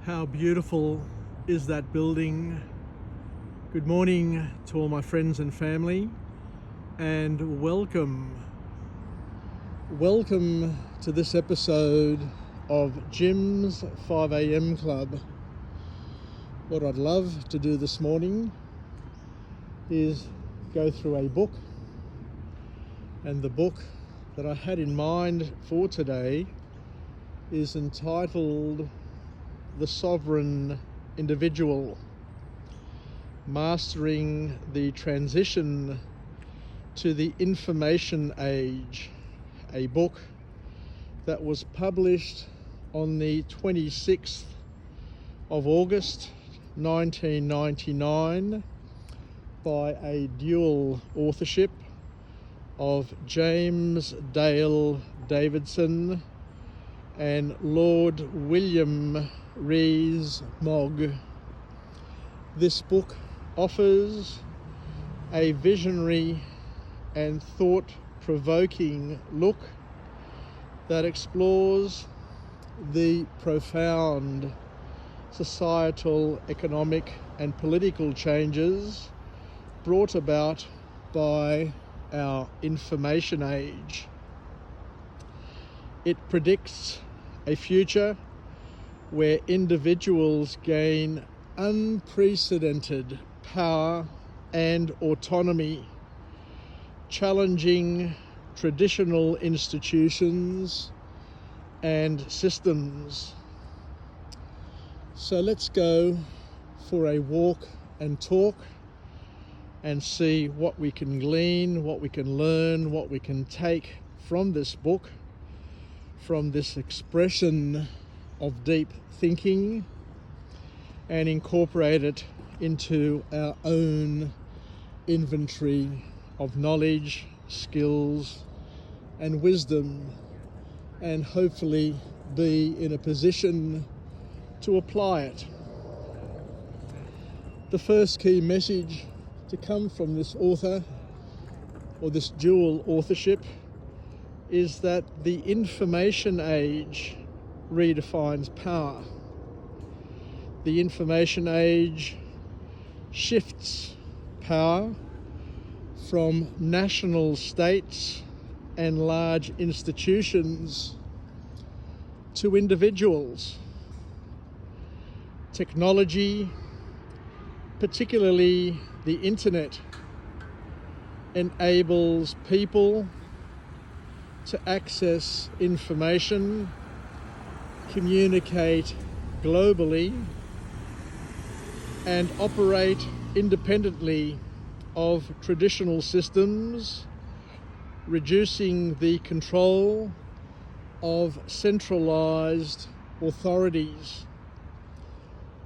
How beautiful is that building? Good morning to all my friends and family, and welcome to this episode of Jim's 5 a.m. Club. What I'd love to do this morning is go through a book, and the book that I had in mind for today is entitled The Sovereign Individual, Mastering the Transition to the Information Age, a book that was published on the 26th of August 1999 by a dual authorship of James Dale Davidson and Lord William Rees-Mogg. This book offers a visionary and thought-provoking look that explores the profound societal, economic and political changes brought about by our information age. It predicts a future where individuals gain unprecedented power and autonomy, challenging traditional institutions and systems. So let's go for a walk and talk and see what we can glean, what we can learn, what we can take from this book, from this expression of deep thinking, and incorporate it into our own inventory of knowledge, skills and wisdom, and hopefully be in a position to apply it. The first key message to come from this author, or this dual authorship, is that the information age redefines power. The information age shifts power from national states and large institutions to individuals. Technology, particularly the internet, enables people to access information, communicate globally, and operate independently of traditional systems, reducing the control of centralized authorities.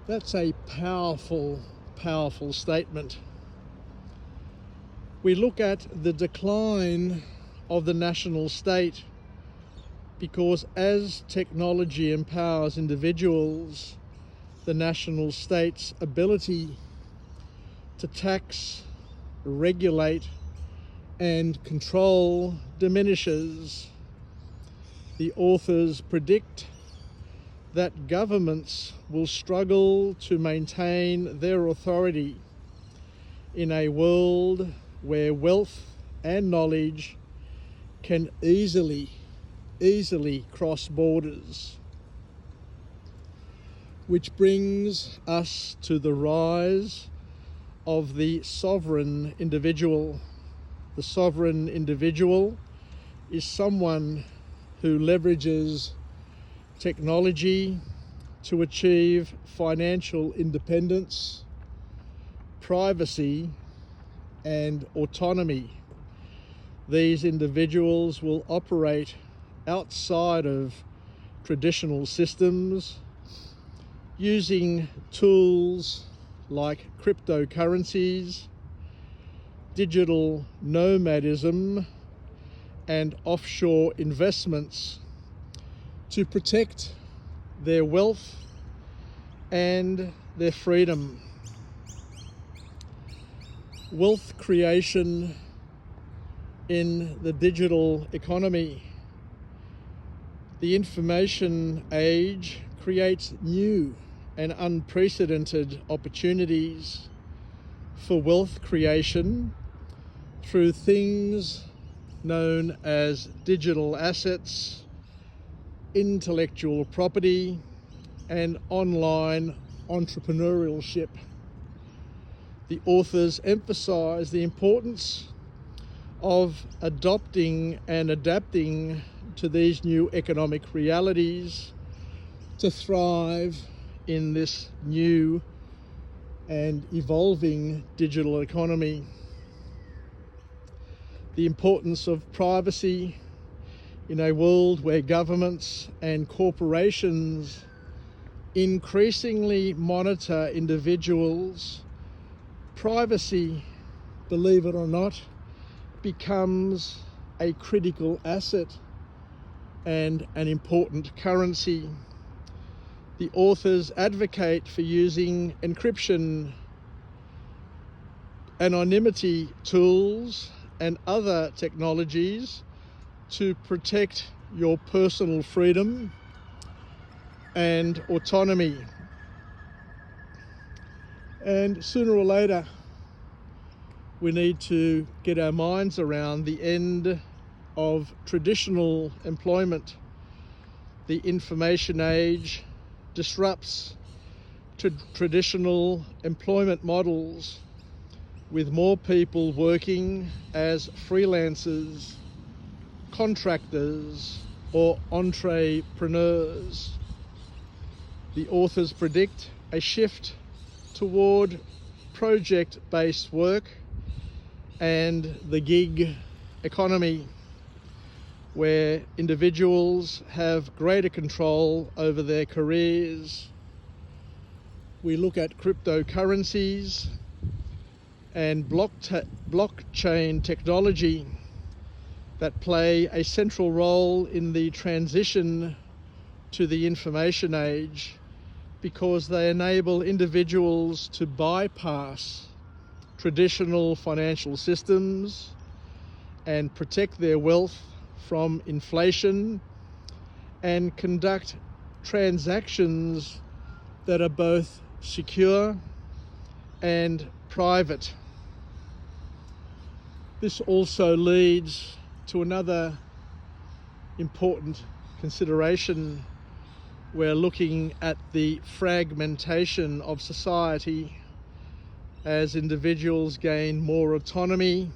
That's a powerful statement. We look at the decline of the national state because as technology empowers individuals, the national state's ability to tax, regulate and control diminishes. The authors predict that governments will struggle to maintain their authority in a world where wealth and knowledge can easily cross borders. Which brings us to the rise of the sovereign individual. The sovereign individual is someone who leverages technology to achieve financial independence, privacy, and autonomy. These individuals will operate outside of traditional systems, using tools like cryptocurrencies, digital nomadism, and offshore investments to protect their wealth and their freedom. Wealth creation in the digital economy. The information age creates new and unprecedented opportunities for wealth creation through things known as digital assets, intellectual property, and online entrepreneurship. The authors emphasize the importance of adopting and adapting to these new economic realities to thrive in this new and evolving digital economy. The importance of privacy in a world where governments and corporations increasingly monitor individuals. Privacy, believe it or not, becomes a critical asset and an important currency. The authors advocate for using encryption, anonymity tools, and other technologies to protect your personal freedom and autonomy. And sooner or later, we need to get our minds around the end of traditional employment. The information age disrupts traditional employment models, with more people working as freelancers, contractors, or entrepreneurs. The authors predict a shift toward project-based work and the gig economy, where individuals have greater control over their careers. We look at cryptocurrencies and blockchain technology that play a central role in the transition to the information age, because they enable individuals to bypass traditional financial systems and protect their wealth from inflation and conduct transactions that are both secure and private. This also leads to another important consideration. We're looking at the fragmentation of society. As individuals gain more autonomy,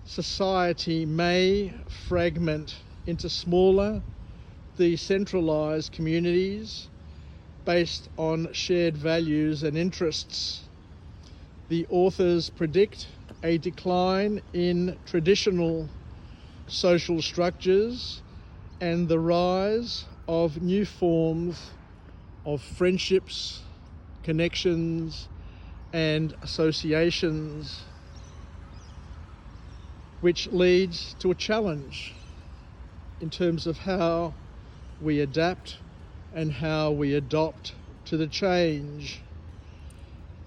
society may fragment into smaller, decentralized communities based on shared values and interests. The authors predict a decline in traditional social structures and the rise of new forms of friendships, connections, and associations, which leads to a challenge in terms of how we adapt and how we adopt to the change.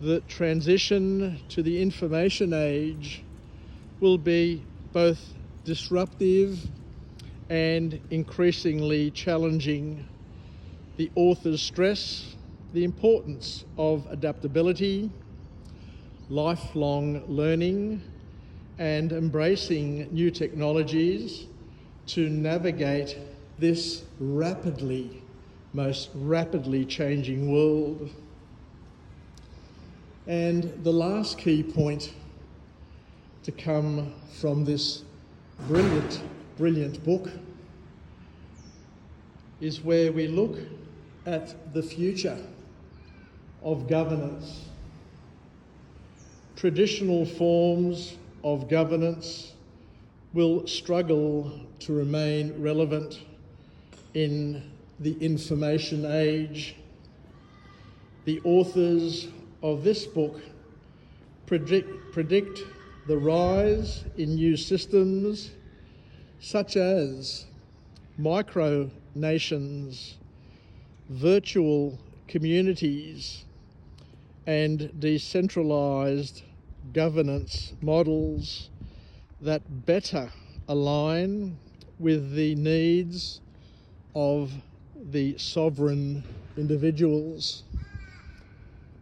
The transition to the information age will be both disruptive and increasingly challenging. The authors stress the importance of adaptability, lifelong learning, and embracing new technologies to navigate this most rapidly changing world. And the last key point to come from this brilliant book is where we look at the future of governance. Traditional forms of governance will struggle to remain relevant in the information age. The authors of this book predict the rise in new systems such as micronations, virtual communities, and decentralized governance models that better align with the needs of the sovereign individuals.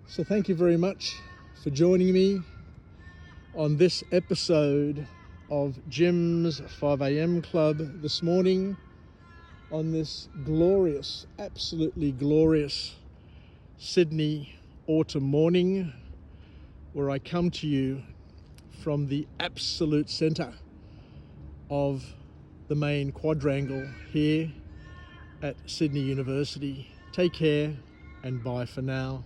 So thank you very much for joining me on this episode of Jim's 5 a.m. Club this morning on this glorious, absolutely glorious Sydney autumn morning, where I come to you from the absolute centre of the main quadrangle here at Sydney University. Take care and bye for now.